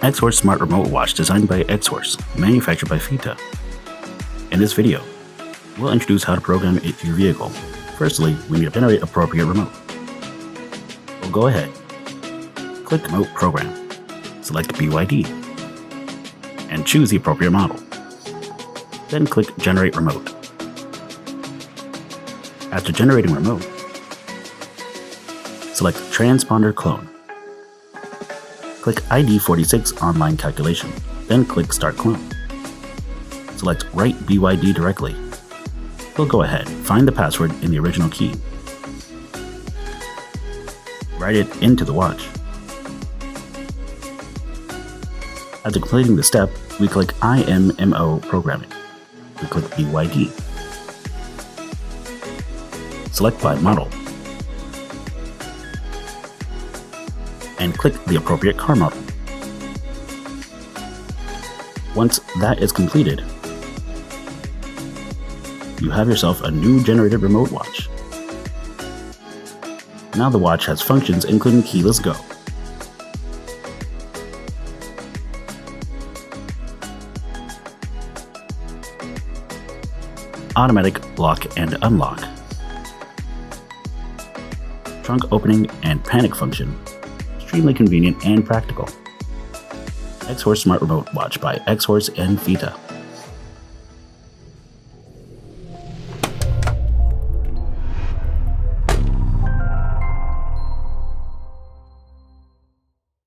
Xhorse Smart Remote Watch designed by Xhorse, manufactured by VVDI. In this video, we'll introduce how to program it to your vehicle. Firstly, we need to generate appropriate remote. We'll go ahead, click Remote Program, select BYD, and choose the appropriate model. Then click Generate Remote. After generating remote, select Transponder Clone. Click ID46 Online Calculation, then click Start Clone. Select Write BYD directly. We'll go ahead, find the password in the original key. Write it into the watch. After completing the step, we click IMMO Programming. We click BYD. Select by model. And click the appropriate car model. Once that is completed, you have yourself a new generated remote watch. Now the watch has functions including keyless go, automatic lock and unlock, trunk opening and panic function. Extremely convenient and practical. Xhorse Smart Remote Watch by Xhorse and VVDI.